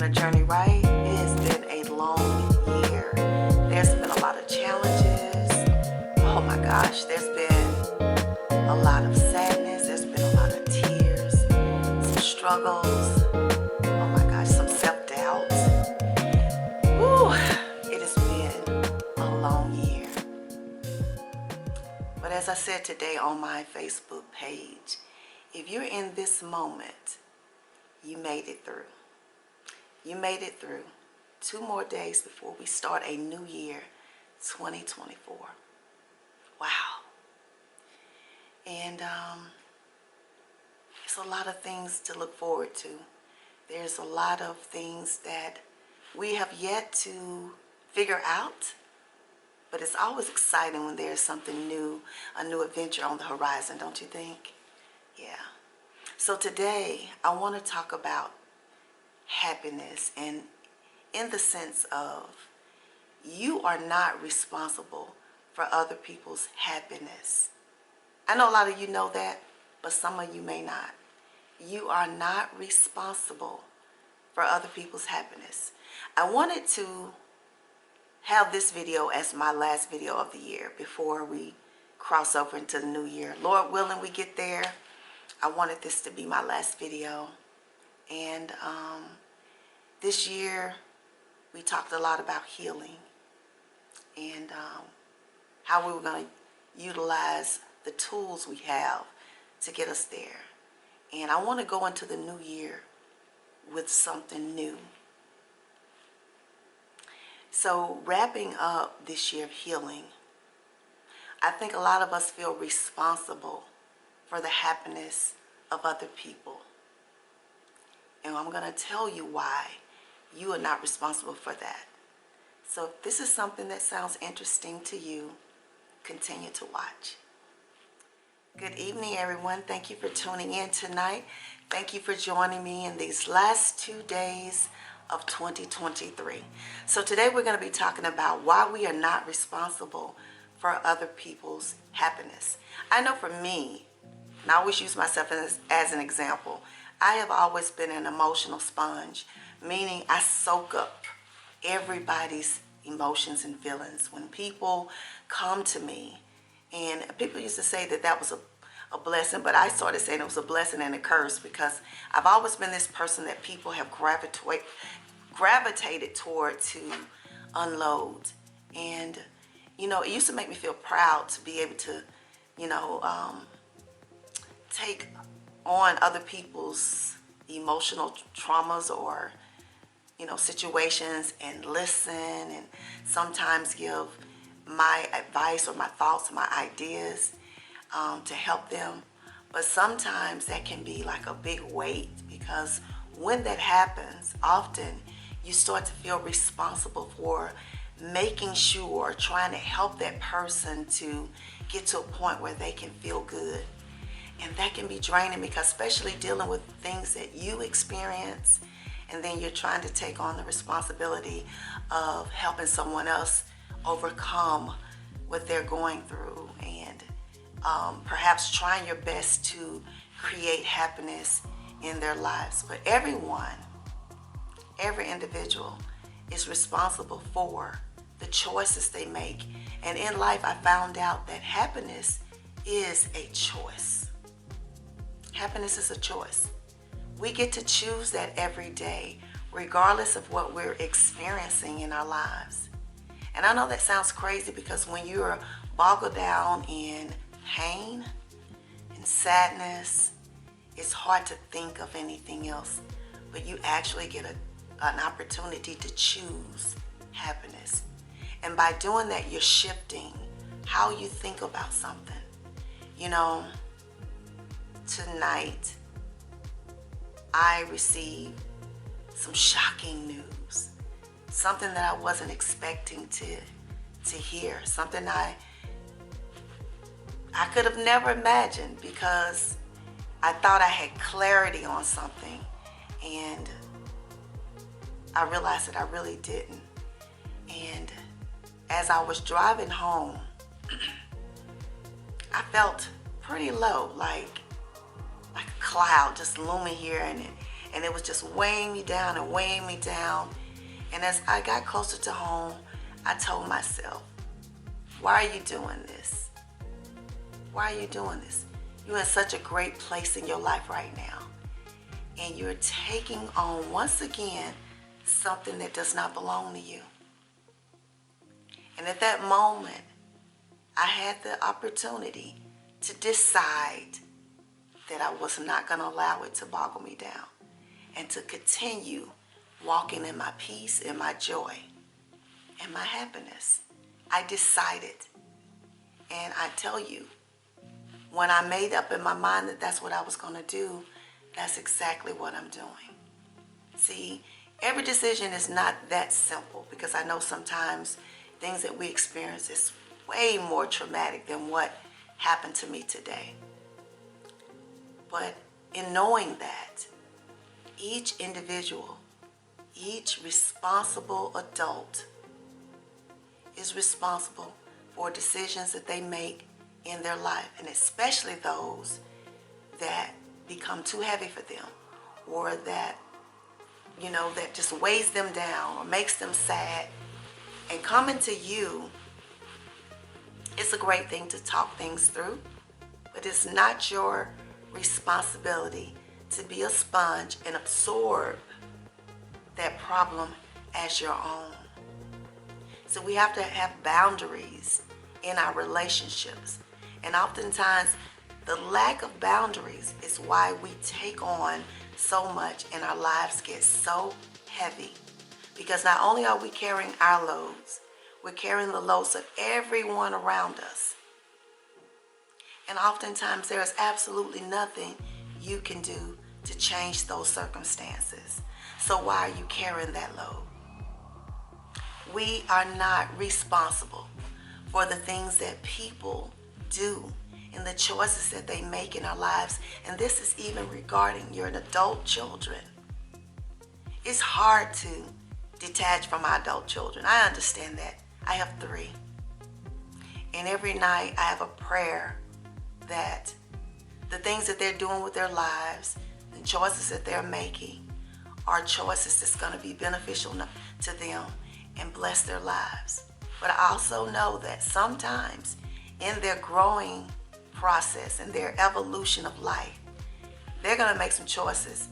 a journey, right? It has been a long year. There's been a lot of challenges. Oh my gosh, there's been a lot of sadness. There's been a lot of tears, some struggles. Oh my gosh, some self-doubt. Woo, it has been a long year. But as I said today on my Facebook page, if you're in this moment, you made it through. You made it through. 2 more days before we start a new year, 2024. Wow. And there's a lot of things to look forward to. There's a lot of things that we have yet to figure out. But it's always exciting when there's something new, a new adventure on the horizon, don't you think? Yeah. So today, I want to talk about happiness, and in the sense of you are not responsible for other people's happiness. I know a lot of you know that, but some of you may not. You are not responsible for other people's happiness. I wanted to have this video as my last video of the year before we cross over into the new year. Lord willing, we get there. I wanted this to be my last video. And this year we talked a lot about healing and how we were going to utilize the tools we have to get us there. And I want to go into the new year with something new. So wrapping up this year of healing, I think a lot of us feel responsible for the happiness of other people. And I'm going to tell you why you are not responsible for that. So if this is something that sounds interesting to you, continue to watch. Good evening, everyone. Thank you for tuning in tonight. Thank you for joining me in these last 2 days of 2023. So today we're going to be talking about why we are not responsible for other people's happiness. I know for me, and I always use myself as an example, I have always been an emotional sponge, meaning I soak up everybody's emotions and feelings. When people come to me, and people used to say that that was a blessing, but I started saying it was a blessing and a curse, because I've always been this person that people have gravitated toward to unload. And, you know, it used to make me feel proud to be able to, you know, take on other people's emotional traumas or, you know, situations and listen and sometimes give my advice or my thoughts, my ideas to help them. But sometimes that can be like a big weight, because when that happens, often you start to feel responsible for making sure, trying to help that person to get to a point where they can feel good. And that can be draining, because especially dealing with things that you experience, and then you're trying to take on the responsibility of helping someone else overcome what they're going through, and perhaps trying your best to create happiness in their lives. But everyone, every individual is responsible for the choices they make. And in life, I found out that happiness is a choice. Happiness is a choice. We get to choose that every day, regardless of what we're experiencing in our lives. And I know that sounds crazy, because when you're boggled down in pain and sadness, it's hard to think of anything else. But you actually get an opportunity to choose happiness. And by doing that, you're shifting how you think about something. You know, tonight, I received some shocking news, something that I wasn't expecting to hear, something I could have never imagined, because I thought I had clarity on something, and I realized that I really didn't. And as I was driving home, I felt pretty low, like a cloud just looming here, and And it was just weighing me down and weighing me down. And as I got closer to home, I told myself, why are you doing this? Why are you doing this? You're in such a great place in your life right now. And you're taking on, once again, something that does not belong to you. And at that moment, I had the opportunity to decide that I was not going to allow it to boggle me down and to continue walking in my peace and my joy and my happiness. I decided, and I tell you, when I made up in my mind that that's what I was going to do, that's exactly what I'm doing. See, every decision is not that simple, because I know sometimes things that we experience is way more traumatic than what happened to me today. But in knowing that, each individual, each responsible adult is responsible for decisions that they make in their life, and especially those that become too heavy for them, or that, that just weighs them down or makes them sad. And coming to you, it's a great thing to talk things through, but it's not your responsibility to be a sponge and absorb that problem as your own. So we have to have boundaries in our relationships. And oftentimes, the lack of boundaries is why we take on so much and our lives get so heavy. Because not only are we carrying our loads, we're carrying the loads of everyone around us. And oftentimes there is absolutely nothing you can do to change those circumstances. So why are you carrying that load? We are not responsible for the things that people do and the choices that they make in our lives. And this is even regarding your adult children. It's hard to detach from my adult children. I understand that. I have 3. And every night I have a prayer that the things that they're doing with their lives, the choices that they're making, are choices that's going to be beneficial to them and bless their lives. But I also know that sometimes in their growing process and their evolution of life, they're going to make some choices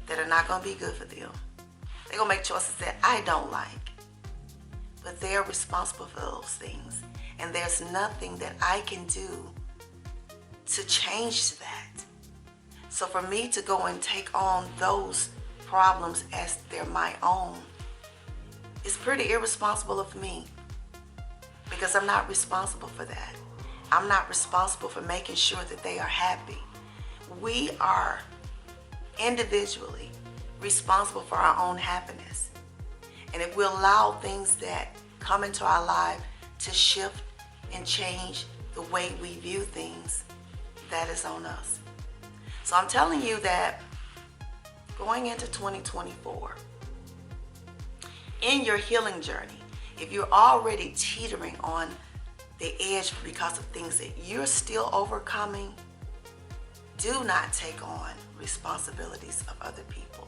that are not going to be good for them. They're going to make choices that I don't like. But they're responsible for those things. And there's nothing that I can do to change that. So for me to go and take on those problems as they're my own is pretty irresponsible of me, because I'm not responsible for that. I'm not responsible for making sure that they are happy. We are individually responsible for our own happiness. And if we allow things that come into our life to shift and change the way we view things, that is on us. So I'm telling you that going into 2024, in your healing journey, if you're already teetering on the edge because of things that you're still overcoming, do not take on responsibilities of other people.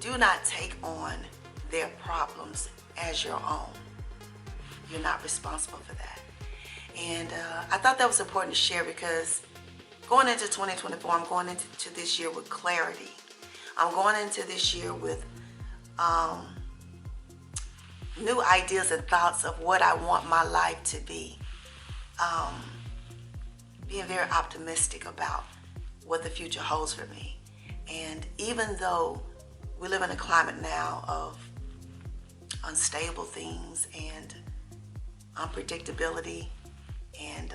Do not take on their problems as your own. You're not responsible for that. And I thought that was important to share, because going into 2024, I'm going into this year with clarity. I'm going into this year with new ideas and thoughts of what I want my life to be. Being very optimistic about what the future holds for me. And even though we live in a climate now of unstable things and unpredictability and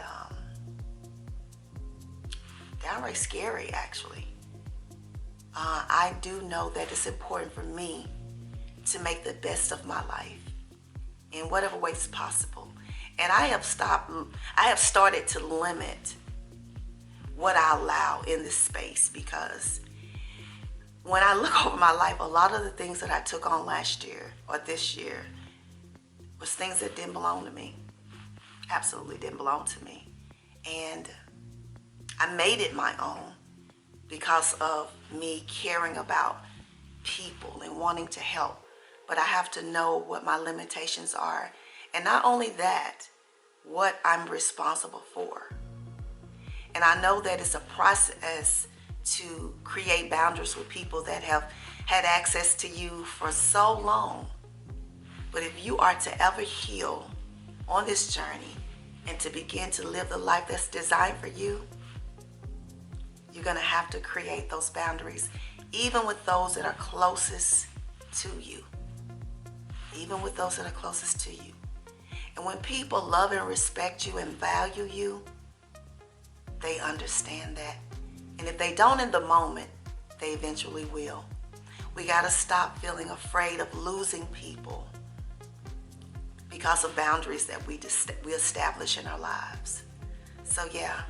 downright scary, actually, I do know that it's important for me to make the best of my life in whatever way is possible. And I have started to limit what I allow in this space, because when I look over my life, a lot of the things that I took on last year or this year was things that didn't belong to me. Absolutely didn't belong to me. And I made it my own. because of me caring about people and wanting to help. But I have to know what my limitations are. And not only that, what I'm responsible for. And I know that it's a process to create boundaries with people that have had access to you for so long. But if you are to ever heal on this journey and to begin to live the life that's designed for you, you're going to have to create those boundaries, even with those that are closest to you. Even with those that are closest to you. And when people love and respect you and value you, they understand that. And if they don't in the moment, they eventually will. We got to stop feeling afraid of losing people because of boundaries that we establish in our lives. So yeah,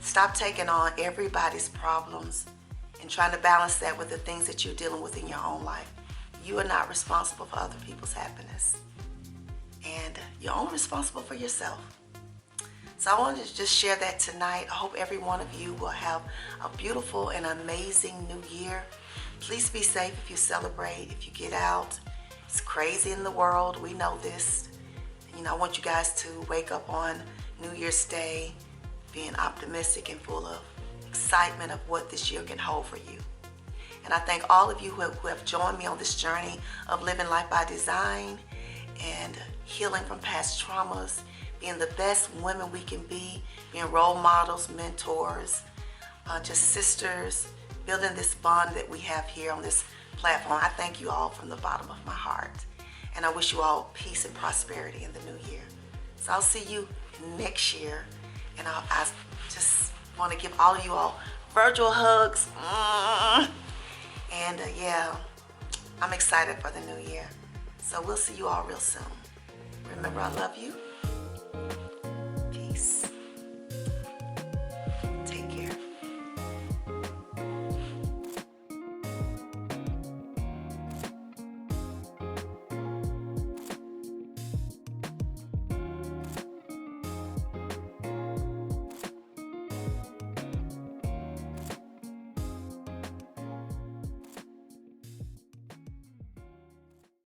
stop taking on everybody's problems and trying to balance that with the things that you're dealing with in your own life. You are not responsible for other people's happiness. And you're only responsible for yourself. So I wanted to just share that tonight. I hope every one of you will have a beautiful and amazing new year. Please be safe if you celebrate, if you get out. It's crazy in the world. We know this. I want you guys to wake up on New Year's Day being optimistic and full of excitement of what this year can hold for you. And I thank all of you who have joined me on this journey of living life by design and healing from past traumas, being the best women we can be, being role models, mentors, just sisters, building this bond that we have here on this platform. I thank you all from the bottom of my heart. And I wish you all peace and prosperity in the new year. So I'll see you next year. And I just want to give all of you all virtual hugs. And yeah, I'm excited for the new year. So we'll see you all real soon. Remember, I love you.